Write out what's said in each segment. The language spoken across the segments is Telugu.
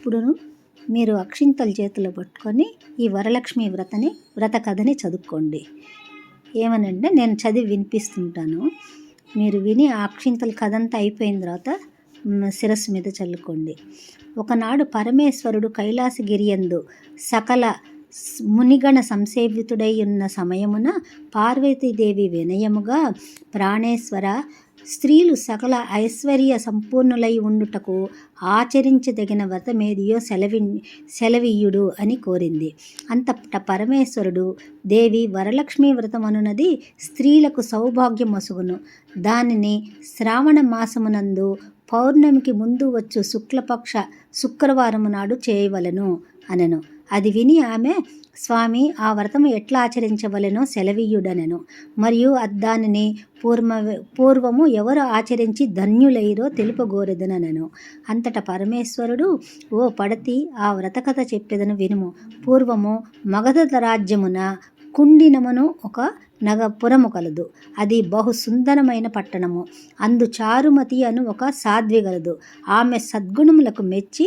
ఇప్పుడును మీరు అక్షింతలు చేతిలో పట్టుకొని ఈ వరలక్ష్మి వ్రత కథని చదువుకోండి. ఏమనంటే నేను చదివి వినిపిస్తుంటాను, మీరు విని ఆ అక్షింతల కథ అంతా అయిపోయిన తర్వాత శిరస్సు మీద చల్లుకోండి. ఒకనాడు పరమేశ్వరుడు కైలాసగిరియందు సకల మునిగణ సంసేవితుడై ఉన్న సమయమున పార్వతీదేవి వినయముగా, ప్రాణేశ్వర, స్త్రీలు సకల ఐశ్వర్య సంపూర్ణులై ఉండుటకు ఆచరించదగిన వ్రతమేదియో సెలవీయుడు అని కోరింది. అంతట పరమేశ్వరుడు, దేవి, వరలక్ష్మీ వ్రతమనున్నది స్త్రీలకు సౌభాగ్యమొసగును. దానిని శ్రావణ మాసమునందు పౌర్ణమికి ముందు వచ్చు శుక్లపక్ష శుక్రవారము నాడు చేయవలను అనెను. అది విని ఆమె, స్వామి, ఆ వ్రతము ఎట్లా ఆచరించవలెనో సెలవీయుడనెను. మరియు దానిని పూర్వము ఎవరు ఆచరించి ధన్యులైరో తెలుపగోరెదనెను. అంతటా పరమేశ్వరుడు, ఓ పడతి, ఆ వ్రతకథ చెప్పెదను వినుము. పూర్వము మగధ రాజ్యమున కుండినమును ఒక పురము కలదు. అది బహు సుందరమైన పట్టణము. అందు చారుమతి అను ఒక సాధ్వి గలదు. ఆమె సద్గుణములకు మెచ్చి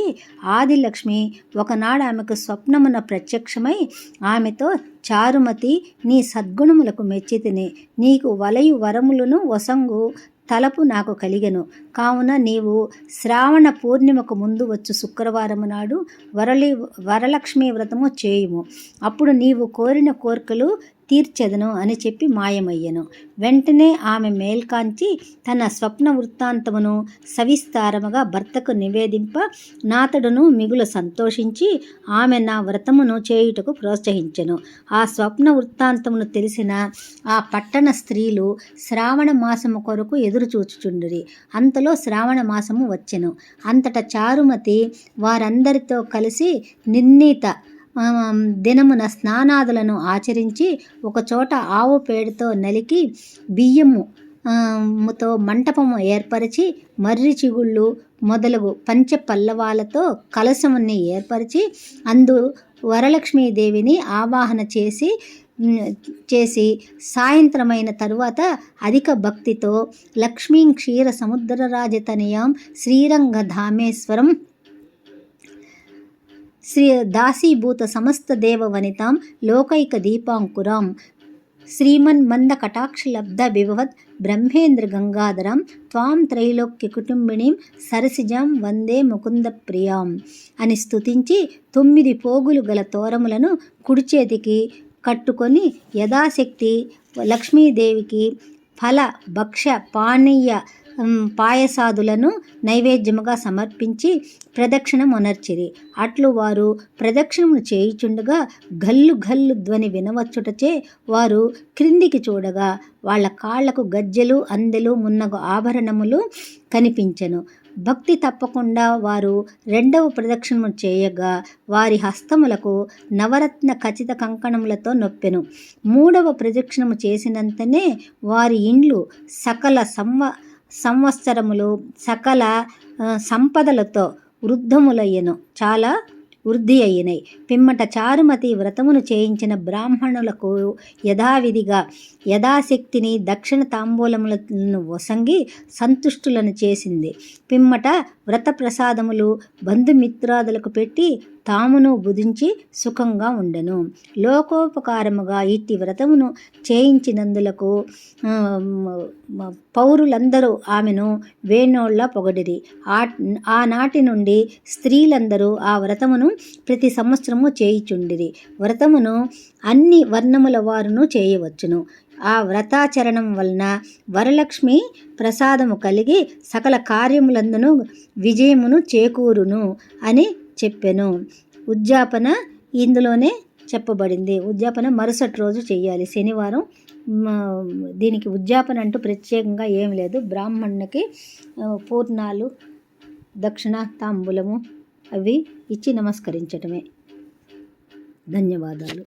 ఆదిలక్ష్మి ఒకనాడు ఆమెకు స్వప్నమున ప్రత్యక్షమై ఆమెతో, చారుమతి, నీ సద్గుణములకు మెచ్చితిని. నీకు వలయు వరములను వసంగు తలపు నాకు కలిగెను. కావున నీవు శ్రావణ పూర్ణిమకు ముందు వచ్చు శుక్రవారము నాడు వరలక్ష్మీ వ్రతము చేయుము. అప్పుడు నీవు కోరిన కోర్కెలు తీర్చెదను అని చెప్పి మాయమయ్యను. వెంటనే ఆమె మేల్కాంచి తన స్వప్న వృత్తాంతమును సవిస్తారముగా భర్తకు నివేదింప, నాతడును మిగులు సంతోషించి ఆమె నా వ్రతమును చేయుటకు ప్రోత్సహించెను. ఆ స్వప్న వృత్తాంతమును తెలిసిన ఆ పట్టణ స్త్రీలు శ్రావణ మాసము కొరకు ఎదురు చూచుచుండిరి. అంతలో శ్రావణ మాసము వచ్చెను. అంతటా చారుమతి వారందరితో కలిసి నిర్ణీత దినమున స్నానాదులను ఆచరించి ఒకచోట ఆవు పేడతో నలికి బియ్యముతో మంటపము ఏర్పరిచి, మర్రి చిగుళ్ళు మొదలగు పంచ పల్లవాలతో కలశముని ఏర్పరిచి అందు వరలక్ష్మీదేవిని ఆవాహన చేసి సాయంత్రమైన తరువాత అధిక భక్తితో లక్ష్మీం క్షీర సముద్రరాజతనయాం శ్రీరంగధామేశ్వరం దాసీభూత సమస్త దేవ వనితాం లోకైక దీపాంకురాం శ్రీమన్మంద కటాక్షలబ్ధ విభవత్ బ్రహ్మేంద్ర గంగాధరం త్వాం త్రైలోక్య కుటుంబినీం సరసిజాం వందే ముకుంద ప్రియాం అని స్తుతించి 9 పోగులు గల తోరములను కుడి చేతికి కట్టుకొని యథాశక్తి లక్ష్మీదేవికి ఫల భక్ష పానీయ పాయసాదులను నైవేద్యముగా సమర్పించి ప్రదక్షిణమునర్చిరి. అట్లు వారు ప్రదక్షిణమును చేయుచుండగా గల్లు గల్లు ధ్వని వినవచ్చుటచే వారు క్రిందికి చూడగా వాళ్ళ కాళ్లకు గజ్జెలు, అందెలు మున్నగు ఆభరణములు కనిపించెను. భక్తి తప్పకుండా వారు 2వ ప్రదక్షిణము చేయగా వారి హస్తములకు నవరత్న ఖచ్చిత కంకణములతో నొప్పెను. 3వ ప్రదక్షిణము చేసినంతనే వారి ఇండ్లు సకల సంవత్సరములు సకల సంపదలతో వృద్ధములయ్యను, చాలా వృద్ధి అయినాయి. పిమ్మట చారుమతి వ్రతమును చేయించిన బ్రాహ్మణులకు యథావిధిగా యథాశక్తిని దక్షిణ తాంబూలములను వసంగి సంతుష్టులను చేసింది. పిమ్మట వ్రత ప్రసాదములు బంధుమిత్రాదులకు పెట్టి తామును భుజించి సుఖంగా ఉండెను. లోకోపకారముగా ఇట్టి వ్రతమును చేయించినందులకు పౌరులందరూ ఆమెను వేణోళ్ళ పొగడిరి. ఆనాటి నుండి స్త్రీలందరూ ఆ వ్రతమును ప్రతి సంవత్సరము చేయుచుండిరి. వ్రతమును అన్ని వర్ణముల వారును చేయవచ్చును. ఆ వ్రతాచరణం వలన వరలక్ష్మి ప్రసాదము కలిగి సకల కార్యములందును విజయమును చేకూరును అని చెప్పెను. ఉద్యాపన ఇందులోనే చెప్పబడింది. ఉద్యాపన మరుసటి రోజు చెయ్యాలి, శనివారం. దీనికి ఉద్యాపన అంటూ ప్రత్యేకంగా ఏం లేదు. బ్రాహ్మణునికి పూర్ణాలు, దక్షిణ తాంబూలము అవి ఇచ్చి నమస్కరించటమే. ధన్యవాదాలు.